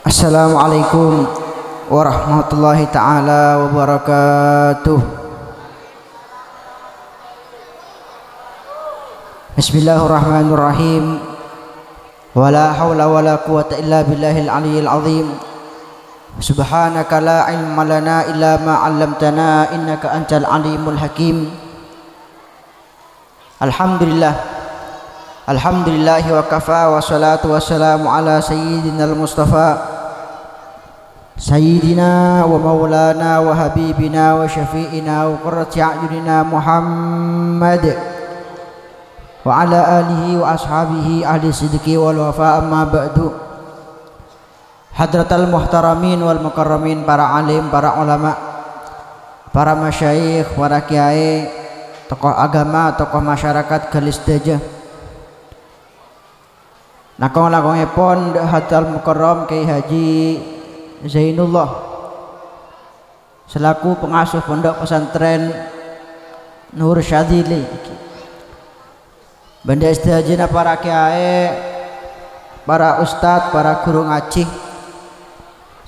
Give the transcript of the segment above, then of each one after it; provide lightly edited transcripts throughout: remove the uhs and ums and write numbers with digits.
Assalamualaikum warahmatullahi ta'ala wabarakatuh. Bismillahirrahmanirrahim. Wala hawla wala quwata illa billahil aliyyil azim. Subhanaka la ilma lana illa ma 'allamtana innaka antal alimul hakim. Alhamdulillahi wa kafa wa salatu wassalamu ala sayyidinal mustafa Sayyidina wa maulana wa habibina wa syafi'ina wa qurrati a'yunina Muhammad wa ala alihi wa ashabihi ahli sidqi wal wafa, amma ba'du. Hadratal muhtaramin wal mukarramin, para alim, para ulama, para masyayikh, para kiai, tokoh agama, tokoh masyarakat gelis dajah. Nakong-lakongipun Hadratal Mukarram Kiai Haji Zainullah selaku pengasuh pondok pesantren Nur Syadzili, banda istihajina para kiai, para ustad, para guru ngaji,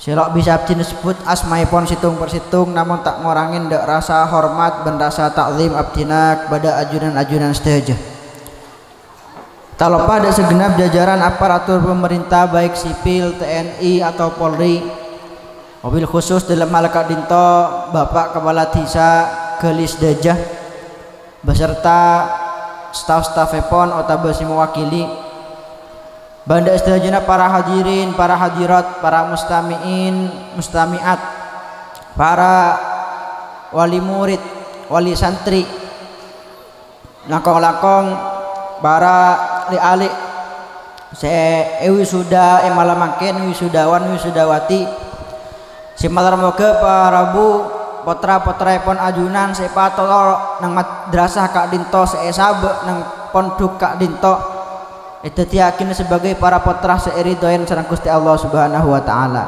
selok bisa abdi disebut asmaipun situng persitung, namun tak ngurangin dak rasa hormat dan rasa takzim abdina kepada ajunan-ajunan istihajah. Tak lupa ada segenap jajaran aparatur pemerintah baik sipil, TNI atau Polri, mobil khusus dalam hal Kak Dinto Bapak Kepala Desa Gelis Dajah beserta staf-staf epon otabasi mewakili banda istihajana, para hadirin, para hadirat, para mustami'in, mustami'at, para wali murid, wali santri, lakong-lakong, para li-alik, wisuda malamangken, wisudawan, wisudawati, simalarmoga para bu potra-potra pon ajunan sepatol nang madrasah Kak Dinto sesabe nang pondok Kak Dinto itu yakin sebagai para potra seiridoyen sareng Gusti Allah Subhanahu wa taala.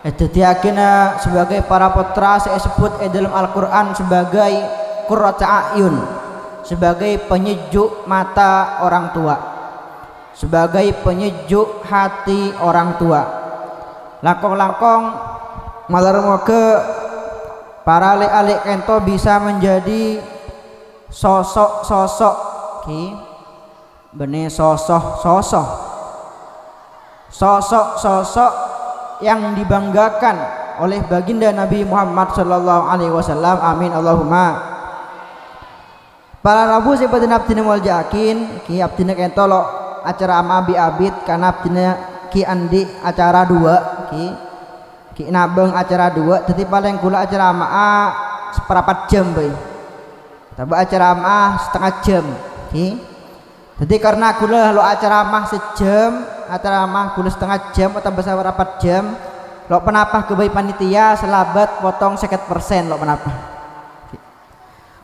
Itu yakin sebagai para potra disebut dalam Al-Qur'an sebagai qurratu a'yun, sebagai penyejuk mata orang tua, sebagai penyejuk hati orang tua. Langkong-langkong malarmoga para alik-alik ento bisa menjadi sosok-sosok sosok yang dibanggakan oleh baginda Nabi Muhammad sallallahu alaihi wasallam. Amin Allahumma. Para rabu sebatin abdina wal jakin ki abdina ento lo acara ama bi abid kana abdina ki andi acara dua ki nabeng acara dua, jadi paling kula acara ama seperapat jam bae, tapi acara ama setengah jam ki. Jadi karena kula lo acara ama sejam, acara ama kula setengah jam atau besar rapat jam, lo penapah ke bayi panitia selabat potong 50% lo penapah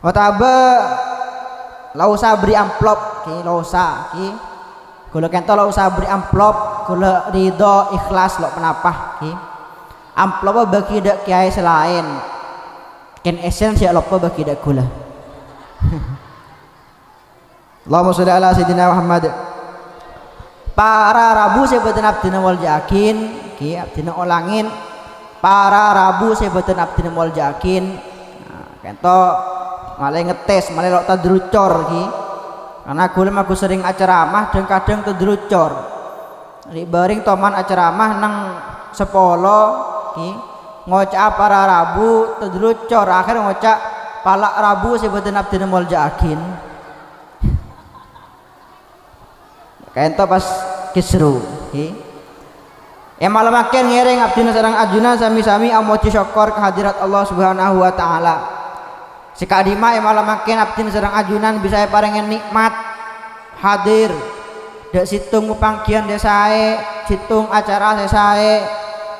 otabe lo usah beri amplop ki, lo usah ki kula kento lo usah beri amplop, kula ridho ikhlas lo penapah ki. Amplop bagi dak kiai selain ken esen siap lupa bagi dak kula. Allahumma sholli ala sayyidina Muhammad. Para rabu sebatin abdina wal jakin ki abdina ulangin, para rabu sebatin abdina wal jakin kento malah ngetes malah lok tadrucor ki, karena kula aku sering acara amah dan kadang tadrucor ribaring toman acara amah nang sepolo ngocak para rabu tadrucor, akhir ngocak palak rabu sebatin abdina wal jakin kayak pas kisru malam makin ngereng abdina sareng ajunan sami-sami amoci syukur kehadirat Allah Subhanahu wa taala. Sekadima malam makin abdina sareng ajunan bisa parengen nikmat hadir dak situng panggian desae, situng acara desae,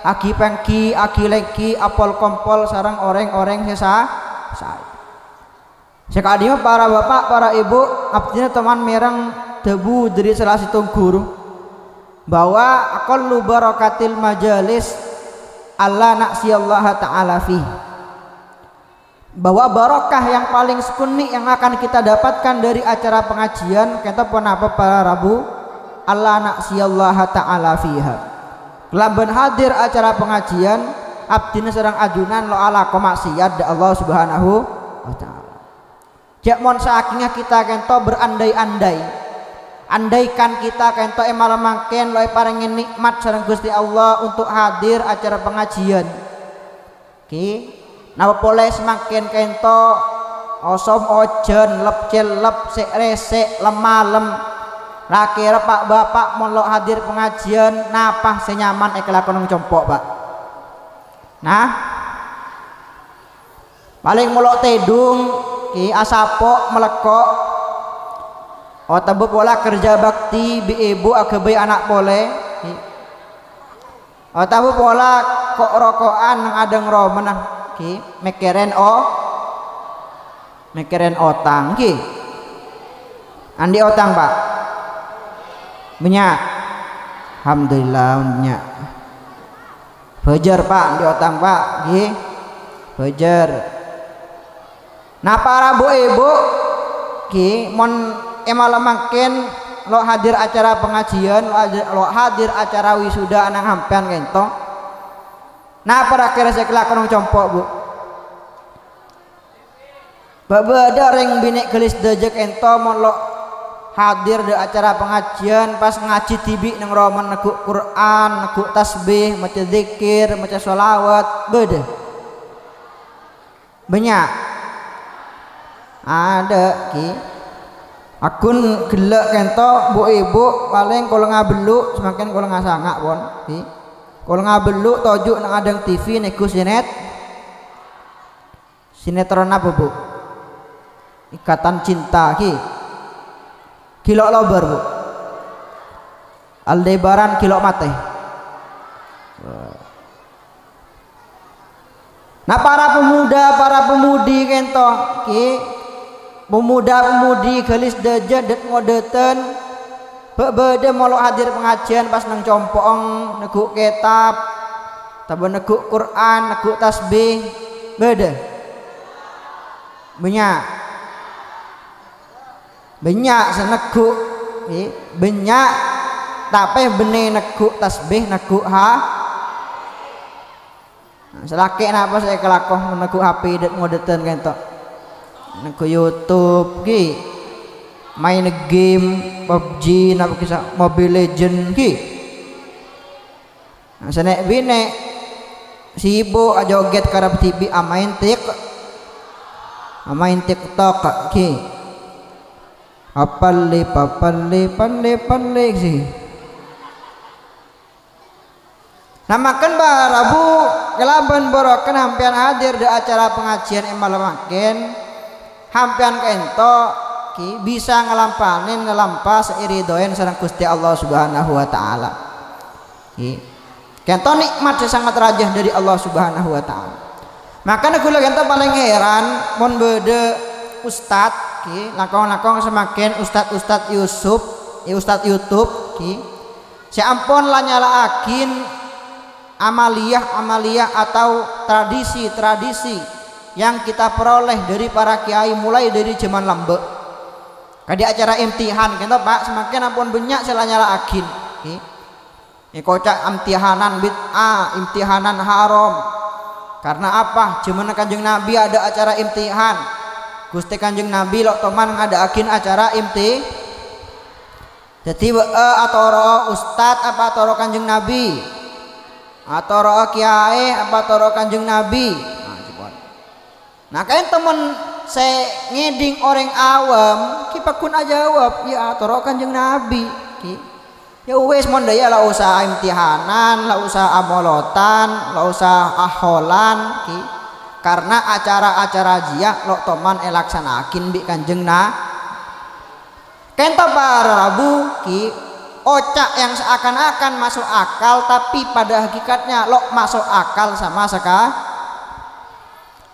agi pengki, agi legi, apol kompol sarang orang-orang sesa. Sekadima para bapak, para ibu, abdina teman merang debu dari salah situng guru bahwa aqallu barakatil majalis alla na'siyallaha ta'ala fi. bahwa barokah yang paling sekunik yang akan kita dapatkan dari acara pengajian kita pun apa para Rabu Allah naksiyallaha ta'ala fiha kelaban hadir acara pengajian abdina serang ajunan lo ala maksiat da Allah subhanahu wa ta'ala jak mon sakingnya kita kento berandai-andai andaikan kita kento malam mangken lo parengin nikmat sareng Gusti Allah untuk hadir acara pengajian napa boleh semakin kento osom ojen lep celep sek resek lemalem rakira pak bapak mon lo hadir pengajian napa senyaman kelakon compok pak nah paling mulok tedung asapok melekok tabu pola kerja bakti bi ibu akabai anak boleh tabu pola kok rokokan nang adeng romenah mekeren otang andi otang pak banyak alhamdulillah banyak bejer pak andi otang pak bejer nah para bu ibu mon malam makin lo hadir acara pengajian lo hadir acara wisuda anang hampian kentong nah para kira saya kelakon compok bu babada ring binek gelis dejek ento mon lo hadir di acara pengajian pas ngaji tibi nang roman neguk Quran neguk tasbih maca zikir maca sholawat beda banyak ada akun gelak kento bu ibu paling kalau ngabelu semakin kalau ngasangak pon kalau ngabelu tojuk nang adang TV nego sinetron apa bu Ikatan Cinta kilok lober bu Aldebaran kilok mate nah para pemuda para pemudi kento pemuda-pemudi gelis deje det ngodeten bebede molo hadir pengajian pas nang compong neguk kitab tabu neguk Quran neguk tasbih bede banyak seneguk banyak tapi benih neguk tasbih neguk selaki napa saya kelakoh neguk HP det ngodeten kento neguk YouTube main game PUBG napa kisah Mobile Legend nah senek bine sibuk joget karab TV amain TikTok papale sih namakan barabu kelaban borokan hampian hadir di acara pengajian malam makin hampian kento bisa ngelampanin ngelampa seiridoen sareng Gusti Allah subhanahu wa ta'ala kento nikmat sangat rajah dari Allah subhanahu wa ta'ala makanya kula kento paling heran mon bede ustad lakong-lakong semakin ustad Yusuf ustad YouTube si ampun lah nyalaakin amaliyah atau tradisi yang kita peroleh dari para kiai mulai dari zaman lambek di acara imtihan kita pak semakin ampun banyak saya nyalaakin kocak imtihanan bid'ah imtihanan haram karena apa zaman Kanjeng Nabi ada acara imtihan Gusti Kanjeng Nabi lok toman ngadakin acara jadi atau ustad apa atau Kanjeng Nabi atau kiai apa atau Kanjeng Nabi nah kalian temen saya ngeding orang awam kita kun aja jawab ya atau Kanjeng Nabi ya wes mon daya lah usah imtihanan lah usah amolotan lah usah aholan karena acara-acara jia lo toman elaksanakin bi Kanjeng kento para Rabu ocak yang seakan-akan masuk akal tapi pada hakikatnya lo masuk akal sama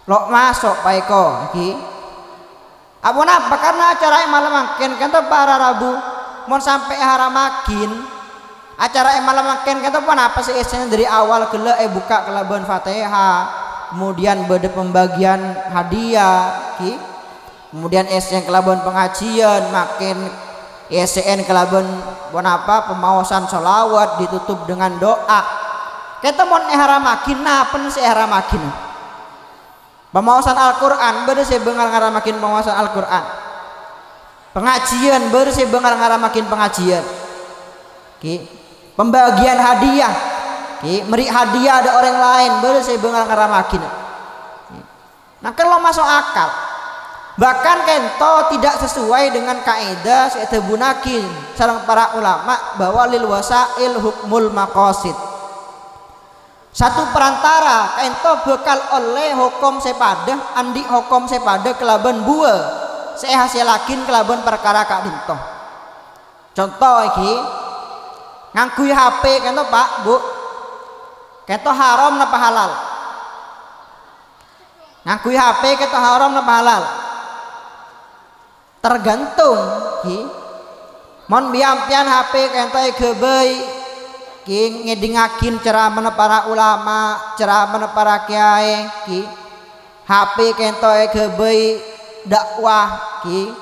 lo masuk paiko apa karena acara yang malam makin kento para Rabu mau sampai haramakin acara yang malam makin kento apa sih isinya dari awal gele buka kelaban Fatihah kemudian beda pembagian hadiah ki, kemudian SN kelaban pengajian, makin SN kelaban apa pemawasan sholawat ditutup dengan doa. Kita mau haramakin napen sih haramakin pemawasan Al-Quran beda sih bengar ngaramakin pemawasan Al-Quran, pengajian beda sih bengar ngaramakin pengajian ki, pembagian hadiah ki, meri hadiah ada orang lain beda sih bengar ngaramakin. Nah kalau masuk akal, bahkan kento tidak sesuai dengan kaidah setebunakin sareng para ulama bahwa lil wasail hukmul maqasid. Satu perantara kento bekal oleh hukum sepadah andi hukum sepadah kelaban buah saya hasilakin kelaban perkara kak dinto. Contoh iki ngangkui HP kento Pak Bu, kento haram napa halal? Ngangkui HP kento haram napa halal? Tergantung ki mon biampian HP kento gebei ki ngedingakin ceramah para ulama, ceramah para kiai ki, HP kento gebei dakwah ki,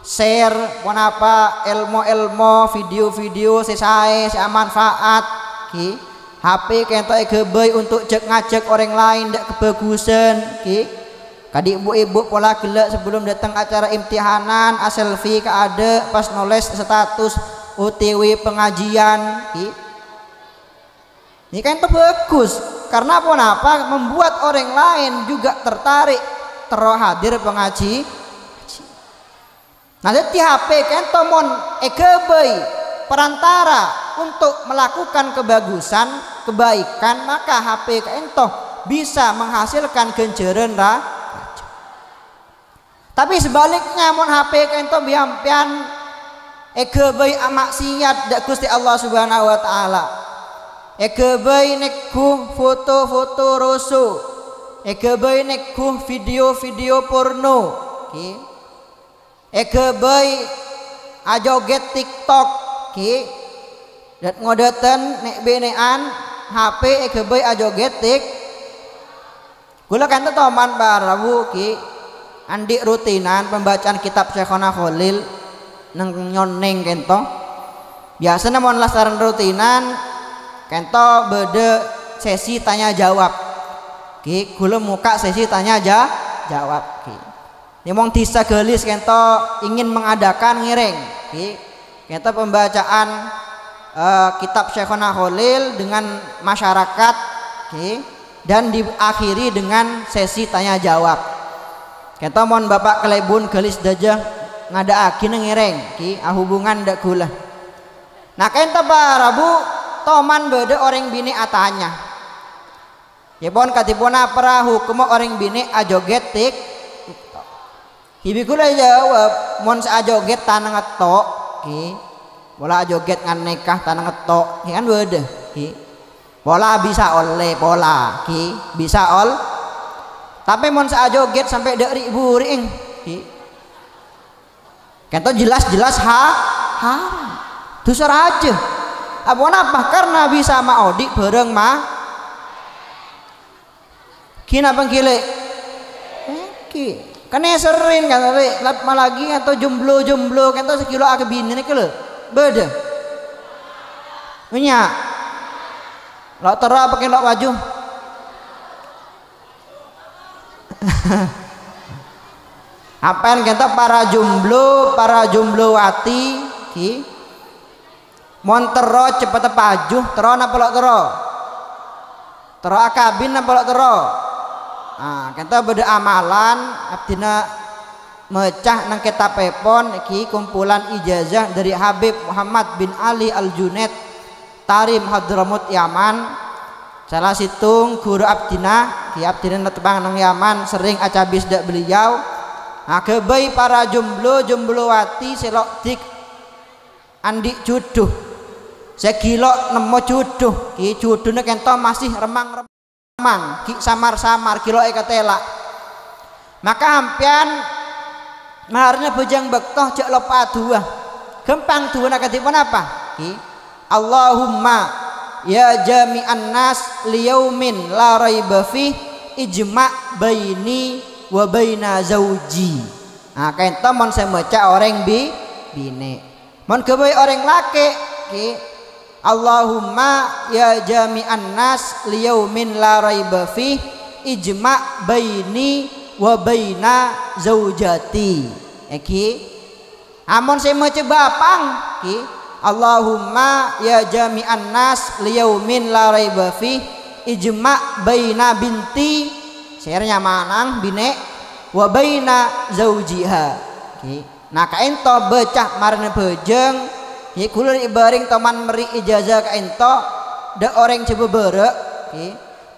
share apa ilmu video-video sesae manfaat ki, HP kento gebei untuk cek ngajak orang lain dak kebagusan ki, kadi ibu-ibu pola gelak sebelum datang acara imtihanan selfie ada pas nulis status OTW pengajian ki. Ini kan itu bagus karena apa membuat orang lain juga tertarik terhadir pengaji. Nah di HP kan tomon egebei perantara untuk melakukan kebagusan kebaikan, maka HP kan toh bisa menghasilkan ganjaran tapi sebaliknya mon HP kan toh biampian egebei maksiat dak Gusti Allah Subhanahu wa taala. Egebei nekku foto-foto rusuh, egebei nekku video-video porno ki, egebei ajoget TikTok ki, dan ngodetan nek benean HP egebei ajoget tik gula kan toman barabu ki andi rutinan pembacaan kitab Syekhona Khalil neng nyoneng kento biasanya mon lasaran rutinan kento beda sesi tanya jawab ki, gula muka sesi tanya jawab ki. Nyemong tisa gelis kento ingin mengadakan ngiring ki, kento pembacaan kitab Syekhona Khalil dengan masyarakat ki, dan diakhiri dengan sesi tanya jawab. Kento mon bapak kelebun gelis dajah ngadaakin ngiring ki, hubungan dak gula. Nah kento barabu toman beda orang bini atanya ya pon katipuna para hukum orang bini ajoget tik hibikula jawab mon sa ajoget tanang ngetok ki bola ajoget ngan nikah tanang ngetok ki kan beda ki bola bisa oleh bola ki bisa tapi mon sa ajoget sampai dek ribu ring ki kento jelas-jelas haram dosa aja. Apa karena bisa maudi bareng mah kina pengkile ki kan sering kan lap lagi atau jomblo kan atau sekilo ake bini nih kele beda punya lo tera pakai lo baju apain kita para jomblo wati ki mon tero cepet pajuh tero napa lo tero akabin napa lo tero nah kita beda amalan abdina mecah nang kitab pepon iki kumpulan ijazah dari Habib Muhammad bin Ali Al-Junaid Tarim Hadramut Yaman salah situng guru abdina ki abdina netebang nang Yaman sering acabis dak beliau nah kebai para jomblo wati selok dik andik jodoh sekilo nemu jodoh ki jodohnya kento masih remang ki samar kilo ekatela maka hampian maharnya bujang bektoh jak lopa dua gempang dua nak katipun apa ki Allahumma ya jami'an nas liyaumin la raiba fi ijma' baini wa baina zauji. Nah kento mon semeca orang bine. Mon kebai orang laki ki Allahumma ya jami'an nas liyaumin la raiba fi ijma' baini wa baina zaujati. Ki amon semeca bapang ki Allahumma ya jami'an nas liyaumin la raiba fi ijma' baina binti sernya manang bine wa baina zaujiha. Nah ka ento becah marane bejeng ye kula ibaring teman meri ijazah ka ento de orang coba berek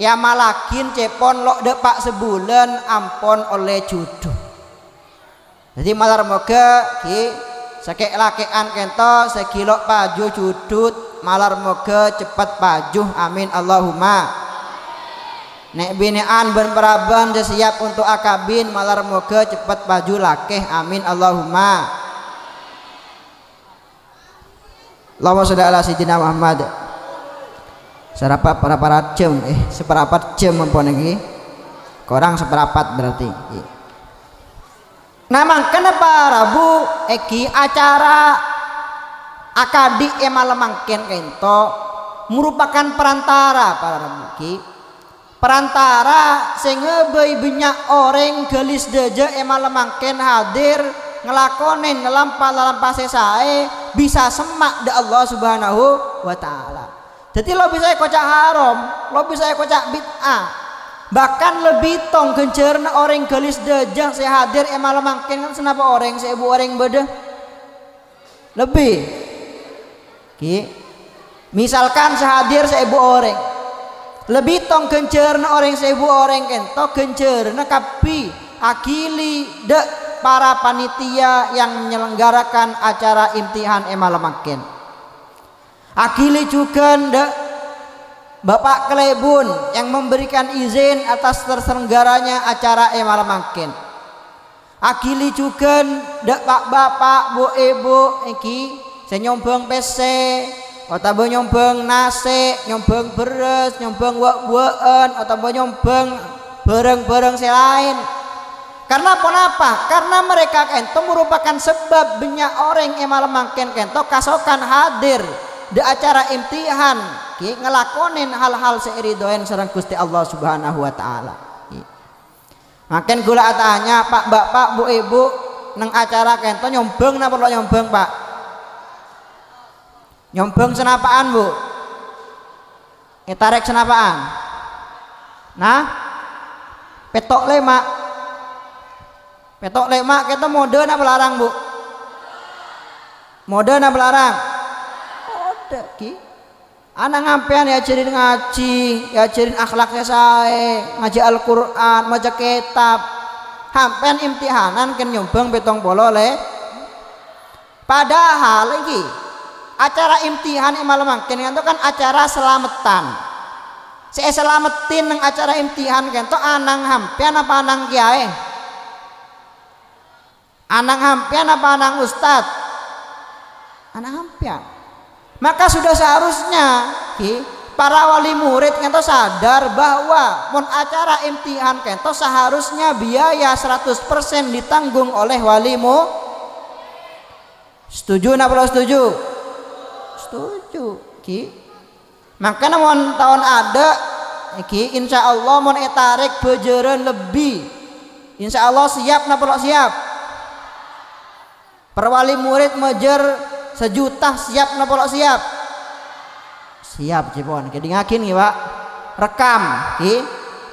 ya malakin cepon lok de pak sebulan ampon oleh jodoh. Jadi malar moga sakek lakean kento sekilo paju cudut malar moga cepat pajuh amin Allahumma. Nek binean ben peraban siap untuk akabin malar moga cepat paju lakeh amin Allahumma. Allahumma sholli ala sayyidina Muhammad. Serapat para jam seperapat jam ampun iki. Korang seperapat berarti. Nah kenapa Rabu acara akadi malam mangken kento merupakan perantara para Rabu perantara sehingga banyak orang gelis deja malam mangken hadir ngelakonin dalam sae bisa semak da Allah Subhanahu wa taala. Jadi lo bisa kocak haram, lo bisa kocak bid'ah. Bahkan lebih tong gencerna orang gelis dejang saya hadir malam mangken kan senapa orang saya ibu orang beda lebih misalkan saya hadir saya ibu orang lebih tong gencerna orang saya ibu orang kento gencerna kapi akili de para panitia yang menyelenggarakan acara imtihan malam mangken akili juga de Bapak Klebun yang memberikan izin atas terselenggaranya acara malam mangken. Akili juga dak bapak bu ibu iki saya nyombong PC atau nyombong nasi nyombong beras nyombong buah-buahan atau nyombong barang-barang selain. Karena apa? Karena mereka kento merupakan sebab banyak orang malam mangken kento kasokan hadir di acara imtihan ngelakonin hal-hal seiridoen sareng Gusti Allah Subhanahu wa taala. Makin gula tanya Pak Bapak Bu Ibu nang acara kento nyombong napa lo nyombong Pak? Nyombong senapaan Bu? Tarik senapaan? Nah petok lemak kita mode napa larang Bu? Mode napa larang? Anak ngampean ya ajarin ngaji, ya ajarin akhlaknya saya, ngaji Al-Quran, maca kitab. Hampean imtihanan kan nyombang betong bolole. Padahal lagi acara imtihan malam mangken itu kan acara selamatan. Saya selamatin nang acara imtihan kan to anang hampean apa anang kiai? Anang hampean apa anang ustad? Anang hampean. Maka sudah seharusnya para wali murid kento sadar bahwa mon acara imtihan kento seharusnya biaya 100% ditanggung oleh walimu. Setuju napa setuju? Setuju. Makanya mon tahun ada insya Allah mon etarik bejeran lebih. Insya Allah siap napa siap? Para wali murid mejer 1 juta siap napa siap? Siap cipon. Kedi ngakin ki Pak. Rekam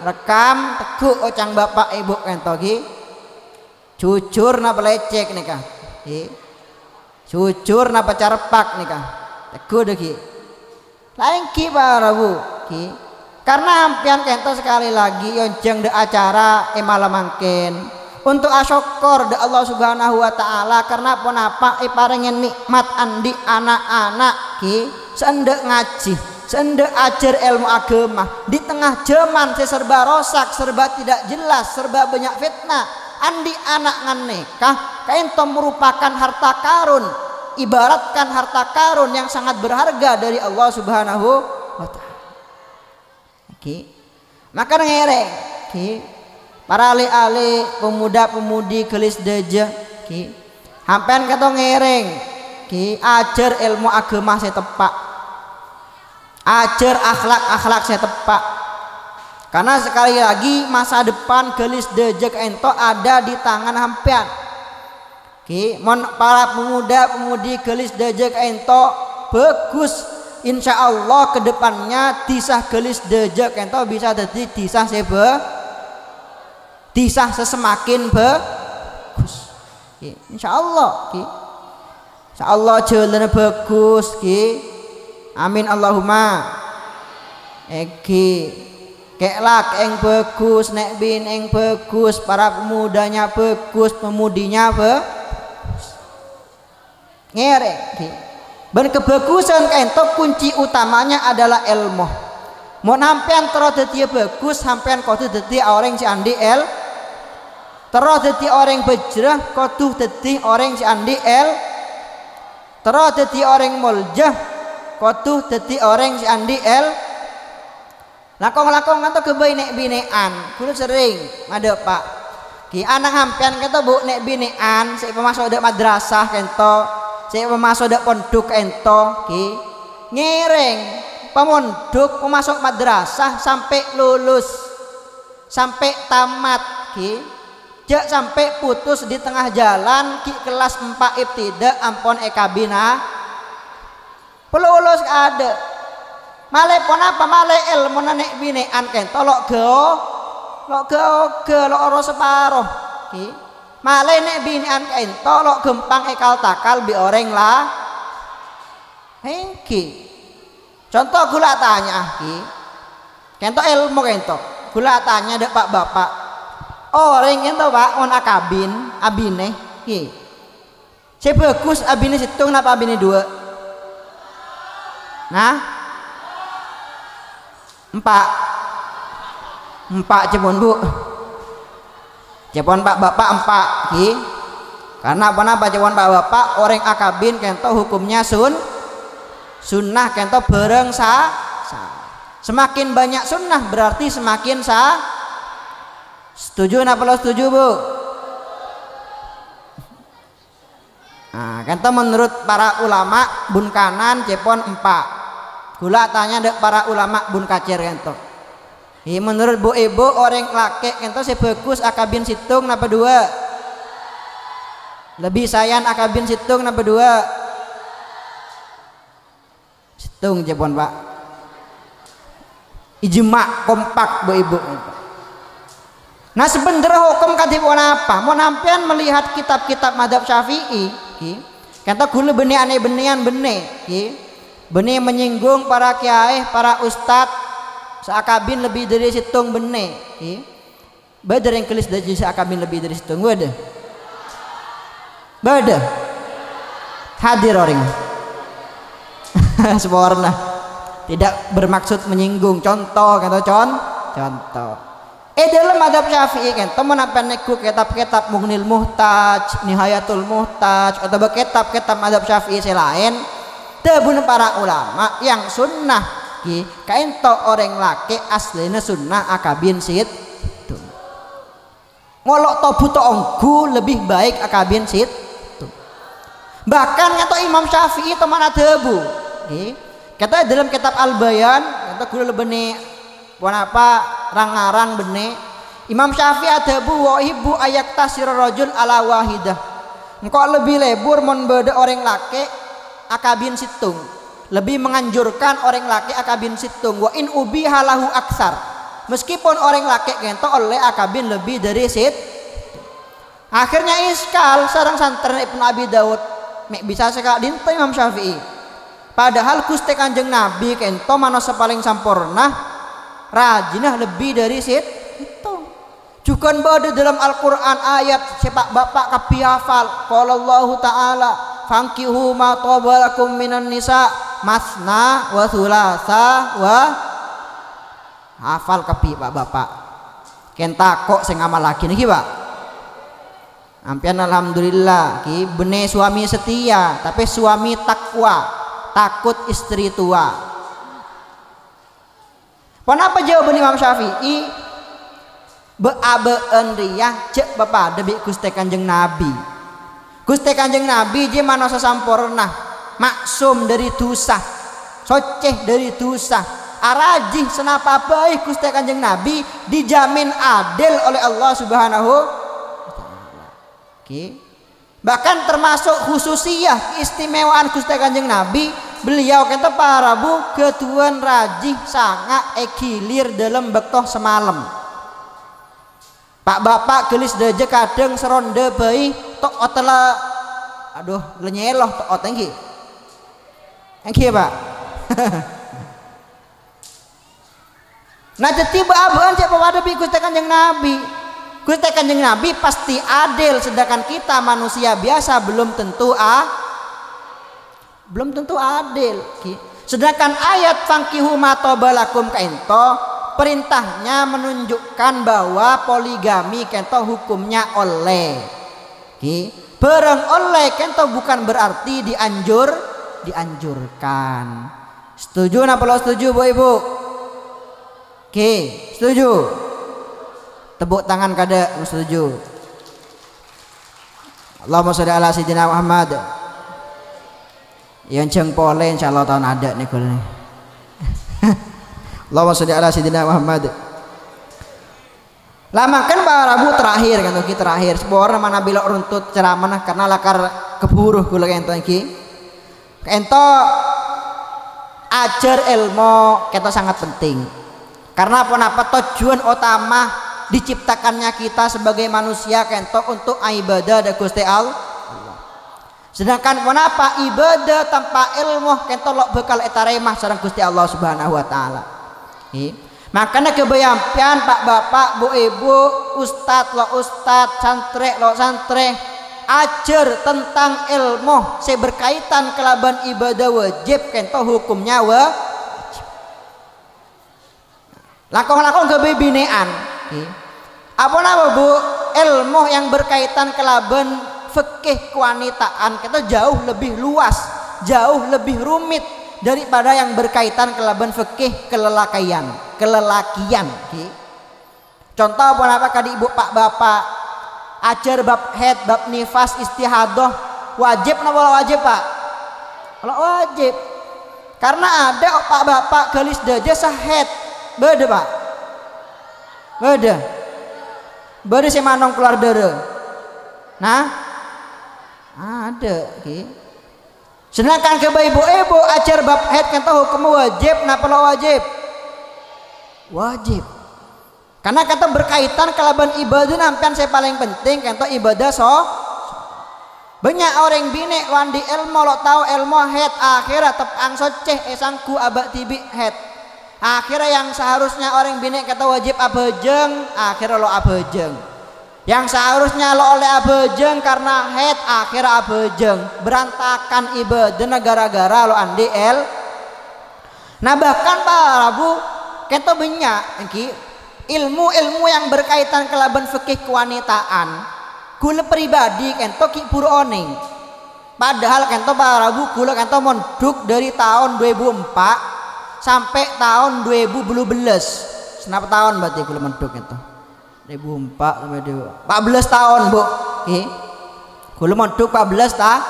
rekam teguk ocang bapak ibu ento ki. Jujur napa lecek nika? Jujur napa carepak nika? Teguk deh ki. Lain ki para Bu karena ampian kento sekali lagi yonceng de acara malam mangken untuk asyukur de Allah Subhanahu wa taala karena apa paringin nikmat andi anak-anak sendek ngaji sendek ajar ilmu agama di tengah zaman serba rosak serba tidak jelas serba banyak fitnah andi anak nganekah kaento merupakan harta karun ibaratkan harta karun yang sangat berharga dari Allah Subhanahu wa taala. Maka ngereng ki para ali-ali pemuda-pemudi gelis deje ki hampen kata ngereng ki ajar ilmu agama saya tepak, ajar akhlak saya tepak, karena sekali lagi masa depan gelis dejek ento ada di tangan hampean ki mon para pemuda-pemudi gelis dejek ento bagus insya Allah kedepannya disah gelis dejek ento bisa jadi disah disah sesemakin bagus ki insya Allah ki insya Allah jalan bagus ki amin Allahumma eki kelak yang bagus nek bin yang bagus para pemudanya bagus pemudinya bagus ngerek ki ben kebagusan ento kunci utamanya adalah ilmu mau nampian terus dadi bagus sampean kudu dadi orang si andi terus dadi orang bejrah kudu dadi orang si andi terus dadi orang muljah kudu dadi orang si andi lakong-lakong atau kebay nek binean kudu sering ada pak ki anak hampian kita bu nek binean si pemasok dek madrasah kento si pemasok dek pondok kento ki ngereng pemondok pemasok madrasah sampai lulus sampai tamat ki jak sampai putus di tengah jalan ki kelas 4 ibtidak ampon ekabina pelulus ada malai pon apa malai ilmu nek binean kento lok oro separoh ki malai nek binean kento lok gempang ekal takal bi orang lah hengki contoh gula tanya ki kento ilmu kento gula tanya dek pak bapak orang kento pak on akabin abine ki saya bagus abine situng napa abine dua nah empat cepon bu cepon pak bapak empat ki karena apa cepon pak bapak orang akabin kento hukumnya sunnah kento bareng semakin banyak sunnah berarti semakin setuju napa lo setuju bu nah kento menurut para ulama bun kanan cepon empat gula tanya dek para ulama bun kacer kento menurut bu ibu orang laki kento sebagus akabin situng napa dua lebih sayang akabin situng napa dua situng jepon pak ijma kompak bu ibu nah sebenarnya hukum katipun apa mau nampian melihat kitab-kitab madhab syafi'i kento gula benih aneh benian benih benih menyinggung para kiai, para ustad seakabin lebih dari situng benih beda yang kelis dari seakabin lebih dari situng beda hadir orang seborna tidak bermaksud menyinggung contoh dalam madhab syafi'i kan teman apa neku kitab-kitab Mughnil Muhtaj Nihayatul Muhtaj atau kitab-kitab madhab syafi'i selain tebun para ulama yang sunnah ki kaento orang laki aslinya sunnah akabin sit ngolok tobu to onggu lebih baik akabin sit bahkan kata Imam Syafi'i teman tebu ki kata dalam kitab Al-Bayan kata gula lebene apa rang-rang bene Imam Syafi'i tebu wa ibu ayak tasir rajul ala wahidah engkau lebih lebur mon beda orang laki akabin situng lebih menganjurkan orang laki akabin situng wa in ubi halahu aksar meskipun orang laki gento oleh akabin lebih dari akhirnya iskal sarang santren Ibnu Abi Daud mek bisa sekak dinto Imam Syafi'i padahal Gusti Kanjeng Nabi gento manusia paling sampurna rajinah lebih dari itu juga ada dalam Al-Quran ayat sepak bapak kapi hafal qala Allah Ta'ala fankihu ma tabalakum minan nisa masna wa thulatha wa hafal kepi pak bapak kenta kok sing amal lagi nih pak ampian alhamdulillah ki bene suami setia tapi suami takwa takut istri tua kenapa jawaban Imam Syafi'i beabeen riyah cek bapak debi Gusti Kanjeng Nabi. Gusti Kanjeng Nabi je manusia sampurna, maksum dari dosa, soceh dari dosa, arajih senapa baik Gusti Kanjeng Nabi dijamin adil oleh Allah Subhanahu wa taala. Bahkan termasuk khususiyah keistimewaan Gusti Kanjeng Nabi, beliau kata para bu ketuan rajih sangat ekilir dalam bektoh semalam. Pak bapak gelis deje kadang seronde bayi tok otela aduh lenyeloh tok otengki engki pak. Nah jadi baaban cek pada bi Gusti Kanjeng Nabi. Gusti Kanjeng Nabi pasti adil, sedangkan kita manusia biasa belum tentu adil. Sedangkan ayat fangkihu ma tobalakum kaento perintahnya menunjukkan bahwa poligami kento hukumnya oleh. Bareng oleh kento bukan berarti dianjurkan. Setuju napa lo setuju Bu Ibu? Setuju? Tepuk tangan kada setuju. Allahumma sholli ala sayyidina Muhammad. Yang cengpole insyaallah tahun ada nih kul nih. Allahumma sholli ala sayyidina Muhammad. Lama kan Pak Rabu terakhir kan kita terakhir. Sebuah mana bila runtut ceramah karena lakar keburu kula kento iki. Kento ajar ilmu kento sangat penting. Karena apa tujuan utama diciptakannya kita sebagai manusia kento untuk ibadah dan Gusti Allah. Sedangkan kenapa ibadah tanpa ilmu kento lo bekal etaremah sareng Gusti Allah Subhanahu wa taala. Makanya kebayampian Pak Bapak, Bu Ibu, Ustadz lo Ustadz, santri lo santri ajar tentang ilmu saya berkaitan kelaban ibadah wajib kento hukumnya wajib. Lakon-lakon kebebinean. Apa nama Bu ilmu yang berkaitan kelaban fikih kewanitaan kita jauh lebih luas, jauh lebih rumit daripada yang berkaitan kelaban fikih kelelakian. Contoh apa kadi Ibu Pak Bapak ajar bab haid, bab nifas, istihadah wajib napa wajib Pak? Kalau wajib. Karena ada Pak Bapak gelis daja sahed. Beda Pak. Beda si manong keluar dere. Nah, ada. Sedangkan ke ibu-ibu ajar bab haid kan tahu hukum wajib, napa lo wajib? Wajib. Karena kata berkaitan kelaban ibadah nampian saya paling penting kan tahu ibadah banyak orang bine wandi ilmu lo tahu ilmu haid akhirnya tepang soceh esangku abak tibi haid. Akhirnya yang seharusnya orang bini kata wajib abejeng, akhirnya lo abejeng. Yang seharusnya lo oleh abejeng karena haid, akhirnya abejeng. Berantakan ibadah gara-gara lo andi el. Nah bahkan Pak Rabu kata banyak ilmu-ilmu yang berkaitan kelaban fikih kewanitaan. Kula pribadi kento ki puru oning. Padahal kento Pak Rabu kula kento monduk dari tahun 2004 sampai tahun 2012. Senapa tahun berarti kula menduk itu 2004 sampai 14 tahun Bu. Kula menduk 14 tahun.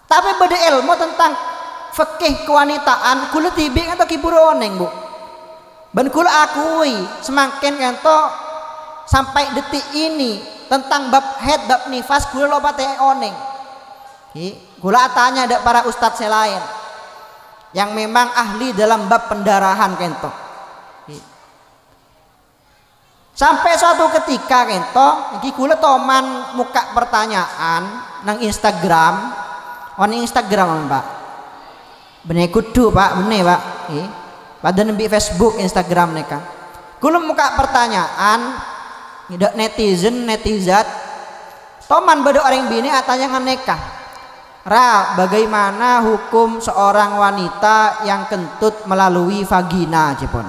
Tapi beda ilmu tentang fikih kewanitaan kula tibik atau kiburoneng Bu. Ben kula akui semakin kanto sampai detik ini tentang bab haid, bab nifas kula lo pate oneng. Kula tanya ada para ustadz selain yang memang ahli dalam bab pendarahan kento. Sampai suatu ketika kento iki kula toman muka pertanyaan nang Instagram. On Instagram Pak. Bener kudu Pak, bener Pak. Pada nembi Facebook, Instagram neka. Kula muka pertanyaan ngidak netizen. Toman beda orang bini atanya nganeka. Ra, bagaimana hukum seorang wanita yang kentut melalui vagina cepon?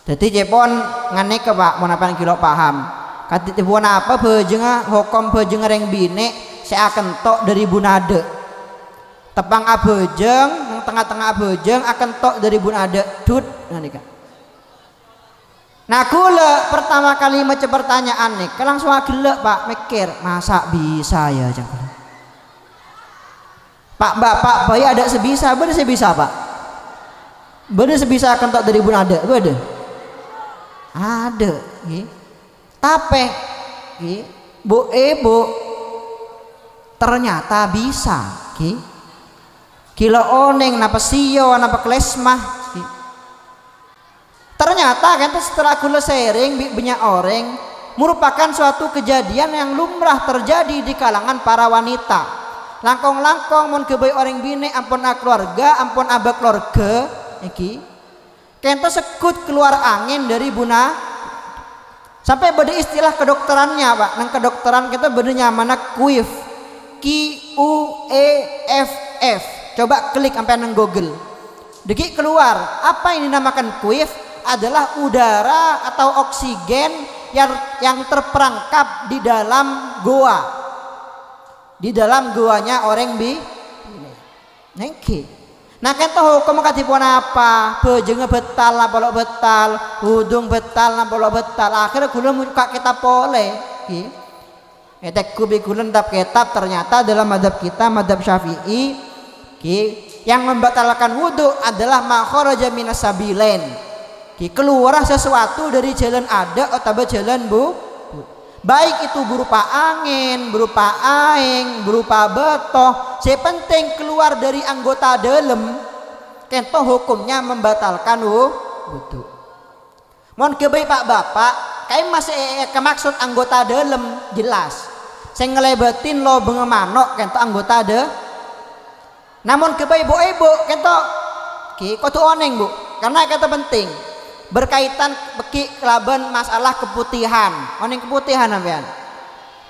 Jadi cepon nganek ke Pak, mau apa kilo paham? Kati cepon apa bejenga hukum bejenga reng bine saya akan tok dari bunade. Tepang abejeng, tengah-tengah abejeng akan tok dari bunade. Dut nganek. Nah kula pertama kali macam pertanyaan nih, langsung gelek Pak mikir, masa bisa ya jangan. Pak bapak bayi ada sebisa, bener sebisa Pak. Bener sebisa kentok dari bun ada, bener. Ada, tapi, bu ternyata bisa, kilo oneng, napa sio, napa klesmah. Ternyata kan setelah kula sharing banyak orang merupakan suatu kejadian yang lumrah terjadi di kalangan para wanita. Langkong-langkong mon kebaik orang bini ampun keluarga ampun abah keluarga iki kento sekut keluar angin dari buna sampai beda istilah kedokterannya Pak. Nang kedokteran kita beda nyamana QUIF, QUEFF. Coba klik sampai nang Google deki keluar apa yang dinamakan QUIF adalah udara atau oksigen yang terperangkap di dalam goa, di dalam goanya orang nengki. Nah kan tahu kamu katipun apa bejenge betal apa lo betal hudung betal apa lo betal akhirnya gula muka kita pole etek kubi gula ndap kitab ternyata dalam madhab kita madhab Syafi'i yang membatalkan wudhu adalah ma kharaja minas sabilain keluar sesuatu dari jalan ada atau jalan baik itu berupa angin, berupa aing, berupa betoh, saya penting keluar dari anggota dalam kento hukumnya membatalkan wudhu. Mohon kebaik Pak Bapak kayak masih kemaksud anggota dalam jelas saya ngelebatin lo bengemanok kento anggota namun kebaik ibu kento kok tuh oneng Bu karena kata penting berkaitan beki kelaban masalah keputihan oning keputihan nampian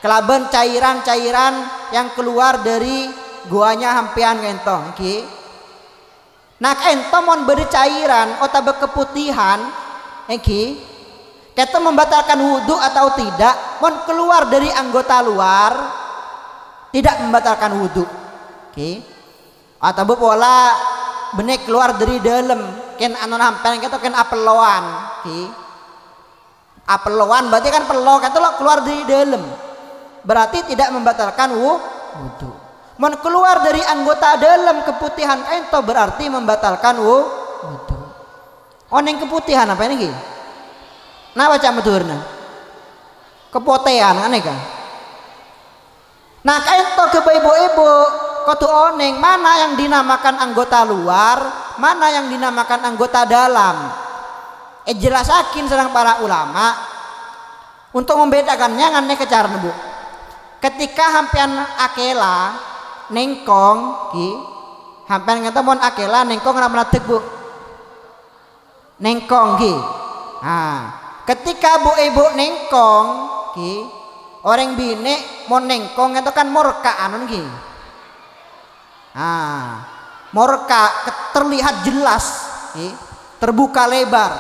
kelaban cairan-cairan yang keluar dari guanya hampian kento nah kento mon beri cairan atau keputihan kento membatalkan wudhu atau tidak mon keluar dari anggota luar tidak membatalkan wudhu atau pola benek keluar dari dalam ken anu hampen kita ken apeloan apeloan berarti kan pelo kata lo keluar dari dalam berarti tidak membatalkan wudhu. Mon keluar dari anggota dalam keputihan ento berarti membatalkan wudhu. Oneng keputihan apa ini nah baca maturna kepotean aneh kan nah ento ke ibu-ibu kotu oneng mana yang dinamakan anggota luar mana yang dinamakan anggota dalam jelasakin sedang para ulama untuk membedakannya nganne kecaran Bu ketika hampian akela nengkong hampian ngata mon akela nengkong ngana menatek Bu nengkong ketika bu ibu nengkong orang bine mon nengkong itu kan murka anon morka terlihat jelas terbuka lebar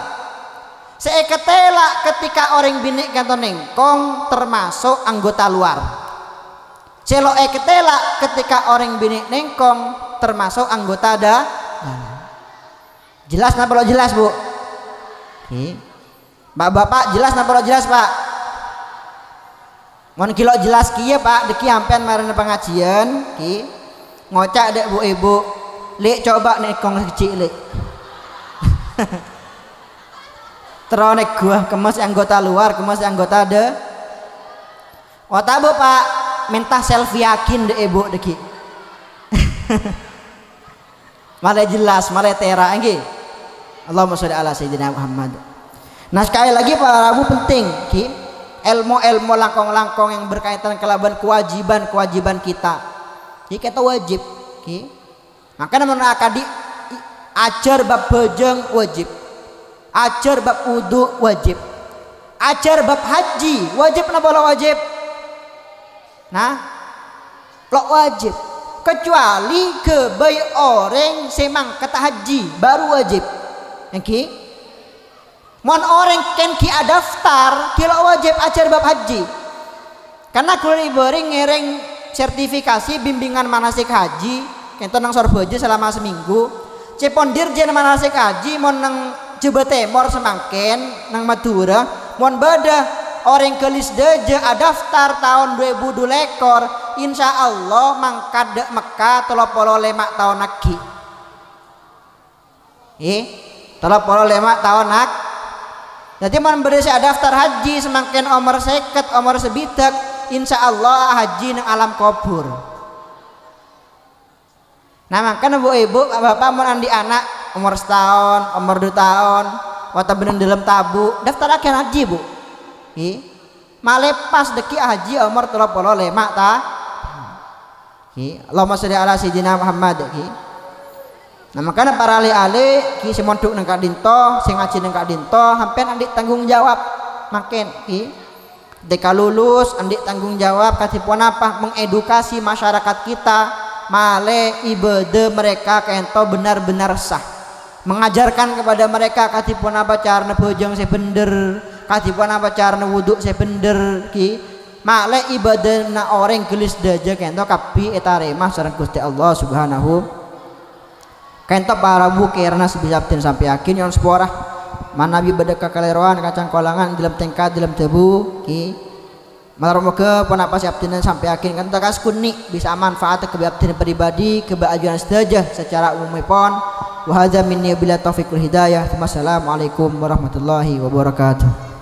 seeketela ketika orang binik kanto nengkong termasuk anggota luar celo eketela ketika orang binik nengkong termasuk anggota jelas napa lo jelas Bu bapak jelas napa lo jelas Pak mon kilo jelas kieu Pak deki ampean marana pengajian ngocak dek bu ibu lek coba nekong kecil lek teronek gua kemas anggota luar kemas anggota otak Bu Pak minta selfie yakin dek ibu deki malah jelas malah tera nggih Allahumma sholli ala sayyidina Muhammad. Nah sekali lagi para Rabu penting ilmu-ilmu langkong-langkong yang berkaitan kelaban kewajiban kita kita wajib makanya menurut akadi ajar bab bejeng wajib ajar bab wudu wajib ajar bab haji wajib napa lo wajib nah lo wajib kecuali ke bayi orang semang kata haji baru wajib mon orang kan ki daftar kilo wajib ajar bab haji karena kalau ibaring ngereng sertifikasi bimbingan manasik haji kento nang Sorboja selama seminggu cepon dirjen manasik haji mon nang coba temor semangken nang Madura mon beda orang gelis deje daftar tahun 2022 insya Allah mangkad dek Mekah 35 tahun lagi 35 tahun nak jadi mon beda saya daftar haji semangken umur seket umur sebidak insya Allah haji nang alam kubur. Nah makanya bu ibu bapak mau andi anak umur setahun umur 2 tahun wata bener dalam tabu daftar akan haji bu malepas deki haji umur 35 ta Allahumma sholli ala sayyidina Muhammad nah makanya para ali-ali ki semonduk nang kadinto sing ngaji nang kadinto hampir andik tanggung jawab makin deka lulus andik tanggung jawab katipun apa mengedukasi masyarakat kita male ibadah mereka kento benar-benar sah mengajarkan kepada mereka katipun apa carana bojong saya bener katipun apa carana wudhu saya bener ki male ibadah na orang gelis daja kento kapi etaremah sareng Gusti Allah subhanahu kento para bukirna sebisaptin sampai yakin yang seporah manabi bedeka kaleroan kacang kolangan dalam tengkat dalam tebu ki Malaromoga pun apa siaptin sampai yakin kan takas kuning bisa manfaat kebiabtin pribadi kebahagiaan sedaja secara umum pon wa hadza minni bila taufiqul hidayah. Wassalamualaikum warahmatullahi wabarakatuh.